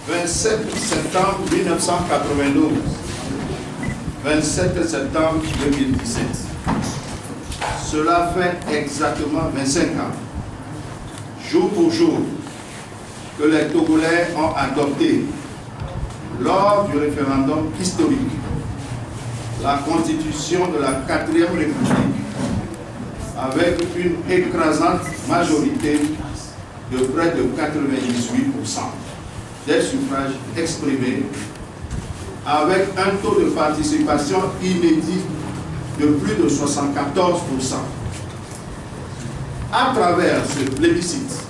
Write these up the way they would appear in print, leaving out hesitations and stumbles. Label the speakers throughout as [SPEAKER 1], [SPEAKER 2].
[SPEAKER 1] 27 septembre 1992, 27 septembre 2017. Cela fait exactement 25 ans, jour pour jour, que les Togolais ont adopté, lors du référendum historique, la constitution de la 4e République avec une écrasante majorité de près de 98% des suffrages exprimés, avec un taux de participation inédit de plus de 74%. À travers ce plébiscite,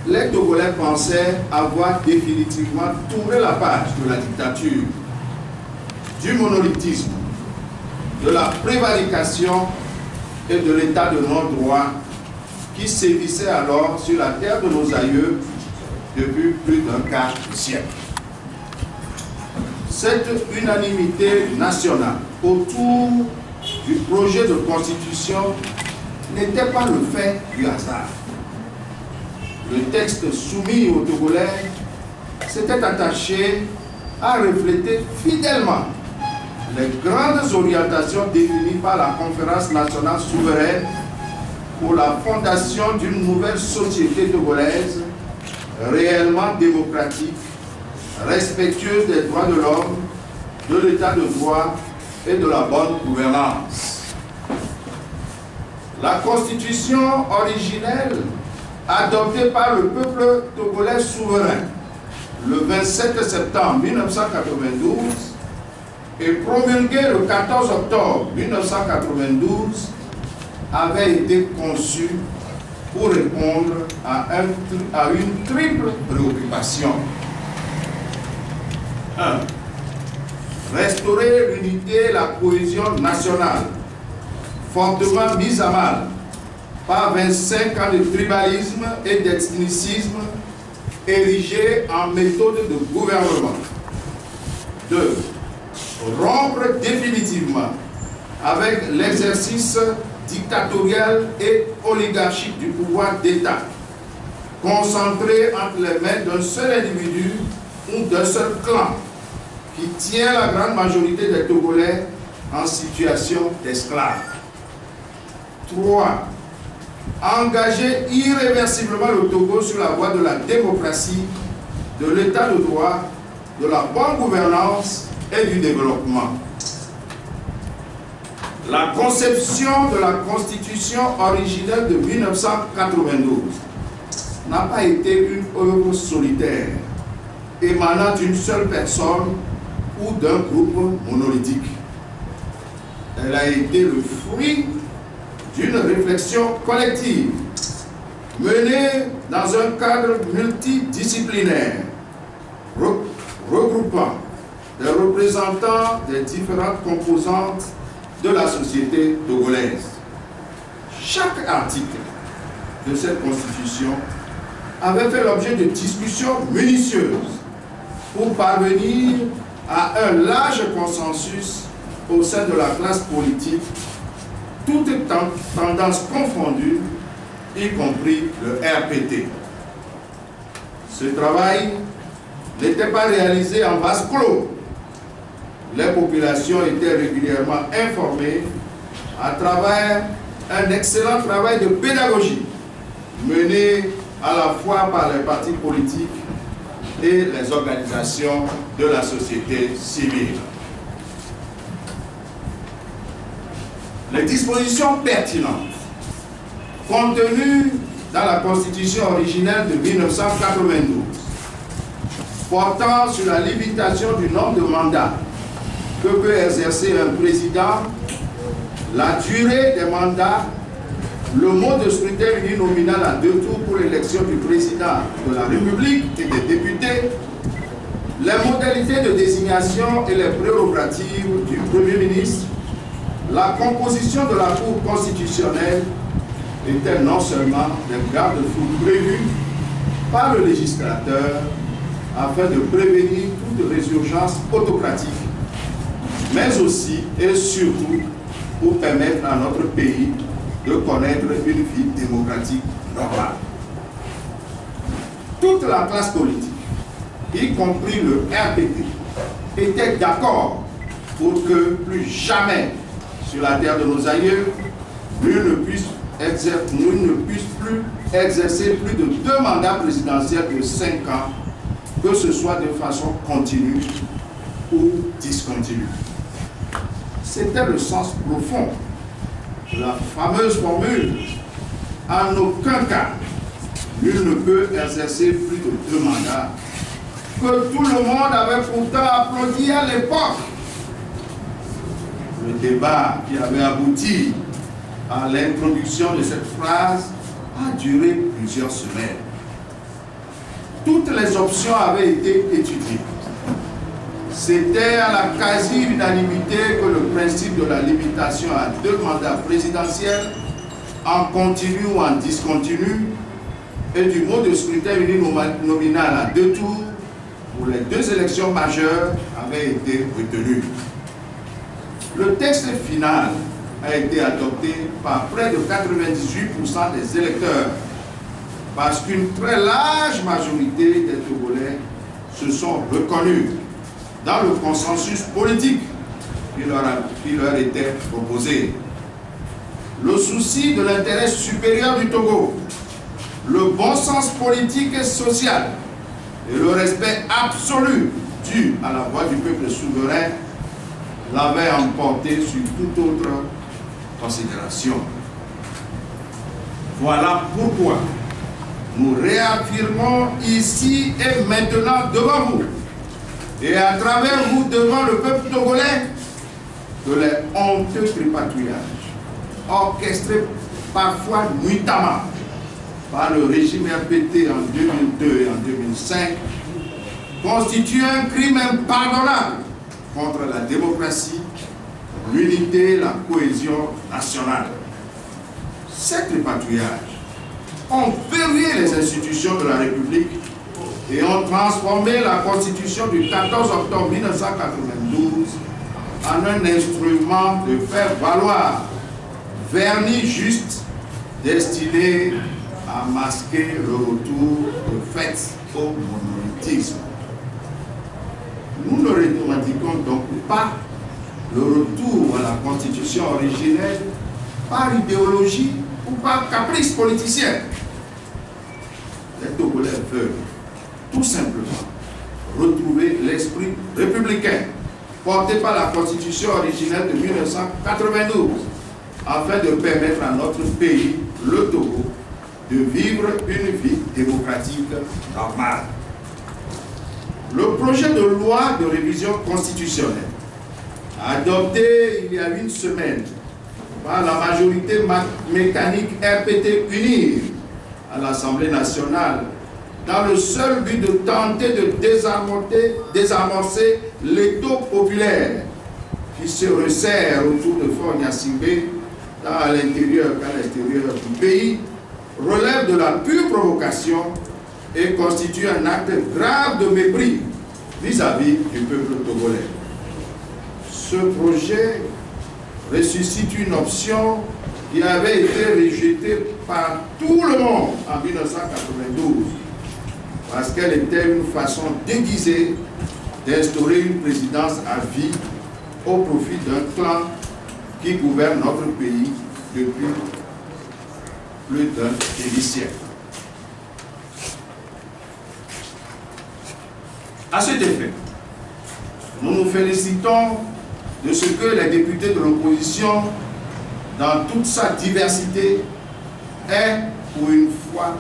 [SPEAKER 1] les Togolais pensaient avoir définitivement tourné la page de la dictature, du monolithisme, de la prévarication et de l'état de non-droit qui sévissait alors sur la terre de nos aïeux depuis plus d'un quart de siècle. Cette unanimité nationale autour du projet de constitution n'était pas le fait du hasard. Le texte soumis aux Togolais s'était attaché à refléter fidèlement les grandes orientations définies par la Conférence nationale souveraine pour la fondation d'une nouvelle société togolaise réellement démocratique, respectueuse des droits de l'homme, de l'état de droit et de la bonne gouvernance. La constitution originelle, adoptée par le peuple togolais souverain le 27 septembre 1992 et promulguée le 14 octobre 1992, avait été conçue pour répondre à une triple préoccupation. 1. Restaurer l'unité et la cohésion nationale, fortement mise à mal par 25 ans de tribalisme et d'ethnicisme érigés en méthode de gouvernement. 2. Rompre définitivement avec l'exercice dictatorial et oligarchique du pouvoir d'État, concentré entre les mains d'un seul individu ou d'un seul clan qui tient la grande majorité des Togolais en situation d'esclave. 3. Engager irréversiblement le Togo sur la voie de la démocratie, de l'état de droit, de la bonne gouvernance et du développement. La conception de la constitution originelle de 1992 n'a pas été une œuvre solitaire, émanant d'une seule personne ou d'un groupe monolithique. Elle a été le fruit d'une réflexion collective, menée dans un cadre multidisciplinaire, regroupant des représentants des différentes composantes de la société togolaise. Chaque article de cette constitution avait fait l'objet de discussions minutieuses pour parvenir à un large consensus au sein de la classe politique, toutes tendances confondues, y compris le RPT. Ce travail n'était pas réalisé en vase clos. Les populations étaient régulièrement informées à travers un excellent travail de pédagogie mené à la fois par les partis politiques et les organisations de la société civile. Les dispositions pertinentes contenues dans la Constitution originelle de 1992 portant sur la limitation du nombre de mandats que peut exercer un président, la durée des mandats, le mode de scrutin uninominal à 2 tours pour l'élection du président de la République et des députés, les modalités de désignation et les prérogatives du Premier ministre, la composition de la Cour constitutionnelle étaient non seulement des garde-fous prévus par le législateur afin de prévenir toute résurgence autocratique, mais aussi et surtout pour permettre à notre pays de connaître une vie démocratique normale. Toute la classe politique y compris le RPT, étaient d'accord pour que plus jamais sur la terre de nos aïeux, nul ne puisse plus exercer plus de 2 mandats présidentiels de 5 ans, que ce soit de façon continue ou discontinue. C'était le sens profond de la fameuse formule « En aucun cas, nul ne peut exercer plus de 2 mandats », que tout le monde avait pourtant applaudi à l'époque. Le débat qui avait abouti à l'introduction de cette phrase a duré plusieurs semaines. Toutes les options avaient été étudiées. C'était à la quasi-unanimité que le principe de la limitation à 2 mandats présidentiels en continu ou en discontinu et du mode de scrutin uninominal à 2 tours pour les 2 élections majeures avait été retenu. Le texte final a été adopté par près de 98% des électeurs parce qu'une très large majorité des Togolais se sont reconnus dans le consensus politique qui leur était proposé. Le souci de l'intérêt supérieur du Togo, le bon sens politique et social et le respect absolu dû à la voix du peuple souverain l'avaient emporté sur toute autre considération. Voilà pourquoi nous réaffirmons ici et maintenant devant vous et à travers vous devant le peuple togolais que les honteux tripatouillages orchestrés parfois nuitamment par le régime RPT en 2002 et en 2005 constituent un crime impardonnable contre la démocratie, l'unité et la cohésion nationale. Ces tripatouillages ont verrouillé les institutions de la République et ont transformé la Constitution du 14 octobre 1992 en un instrument de faire valoir vernis juste destiné à masquer le retour de fait au monolithisme. Nous ne revendiquons donc pas le retour à la Constitution originelle par idéologie ou par caprice politicien. Les Togolais veulent tout simplement retrouver l'esprit républicain porté par la Constitution originelle de 1992 afin de permettre à notre pays, le Togo, de vivre une vie démocratique normale. Le projet de loi de révision constitutionnelle, adopté il y a une semaine par la majorité mécanique RPT unie à l'Assemblée nationale, dans le seul but de tenter de désamorcer l'étau populaire qui se resserre autour de Fort Gnassingbé, tant à l'intérieur qu'à l'extérieur du pays, relève de la pure provocation et constitue un acte grave de mépris vis-à-vis du peuple togolais. Ce projet ressuscite une option qui avait été rejetée par tout le monde en 1992 parce qu'elle était une façon déguisée d'instaurer une présidence à vie au profit d'un clan qui gouverne notre pays depuis plus d'un demi-siècle. À cet effet, nous nous félicitons de ce que les députés de l'opposition, dans toute sa diversité, aient pour une fois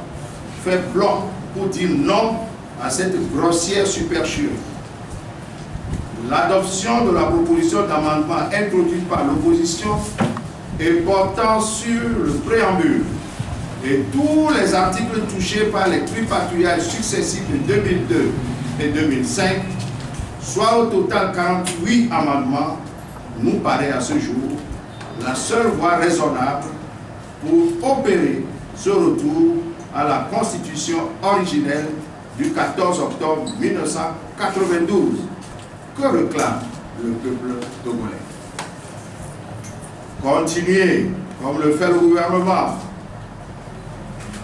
[SPEAKER 1] fait bloc pour dire non à cette grossière supercherie. L'adoption de la proposition d'amendement introduite par l'opposition et portant sur le préambule et tous les articles touchés par les tripatouillages successifs de 2002 et 2005, soit au total 48 amendements, nous paraît à ce jour la seule voie raisonnable pour opérer ce retour à la Constitution originelle du 14 octobre 1992 que réclame le peuple togolais. Continuer, comme le fait le gouvernement,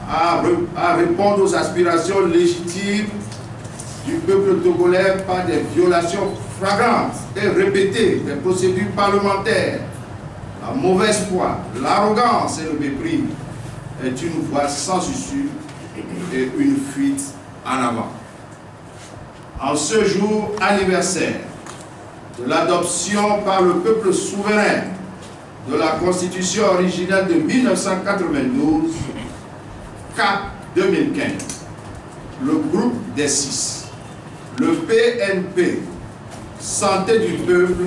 [SPEAKER 1] à répondre aux aspirations légitimes du peuple togolais par des violations flagrantes et répétées des procédures parlementaires, la mauvaise foi, l'arrogance et le mépris est une voie sans issue et une fuite en avant. En ce jour anniversaire de l'adoption par le peuple souverain de la Constitution originale de 1992, CAP 2015, le groupe des 6, le PNP, Santé du Peuple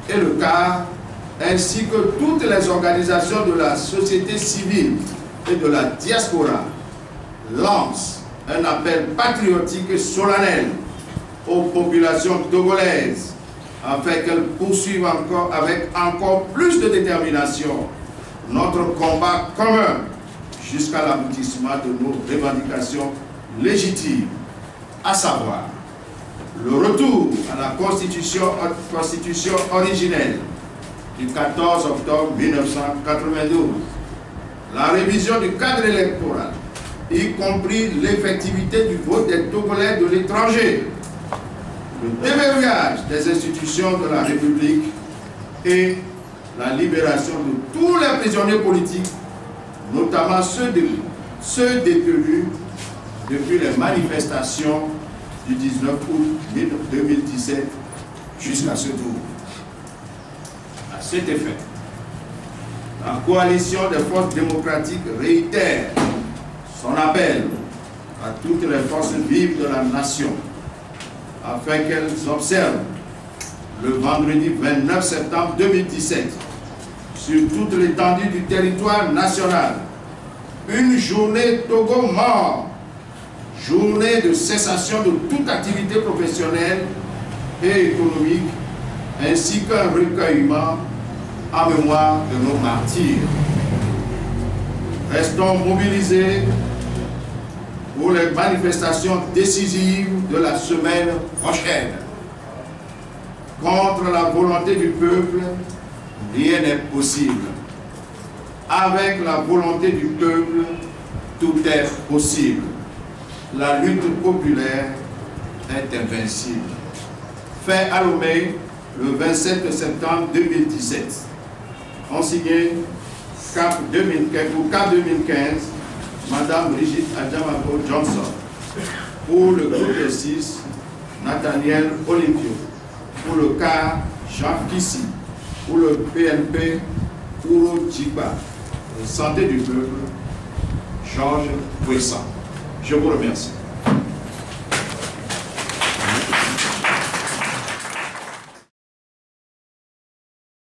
[SPEAKER 1] et le CAR, ainsi que toutes les organisations de la société civile et de la diaspora, lancent un appel patriotique et solennel aux populations togolaises afin qu'elles poursuivent avec encore plus de détermination notre combat commun jusqu'à l'aboutissement de nos revendications légitimes, à savoir le retour à la constitution originelle du 14 octobre 1992, la révision du cadre électoral, y compris l'effectivité du vote des Togolais de l'étranger, le déverrouillage des institutions de la République et la libération de tous les prisonniers politiques, notamment ceux détenus depuis les manifestations du 19 août 2017 jusqu'à ce jour. À cet effet, la coalition des forces démocratiques réitère son appel à toutes les forces vives de la nation afin qu'elles observent le vendredi 29 septembre 2017 sur toute l'étendue du territoire national une journée Togo mort, journée de cessation de toute activité professionnelle et économique, ainsi qu'un recueillement en mémoire de nos martyrs. Restons mobilisés pour les manifestations décisives de la semaine prochaine. Contre la volonté du peuple, rien n'est possible. Avec la volonté du peuple, tout est possible. La lutte populaire est invincible. Fait à Lomé, le 27 septembre 2017. En signé CAP 2015, pour CAP 2015, Madame Brigitte Adjamako Johnson. Pour le groupe des 6, Nathaniel Olympio. Pour le CAR, Jean Kissi. Pour le PNP, Ouro Djigba. Santé du peuple, Georges Puissant. Je vous remercie.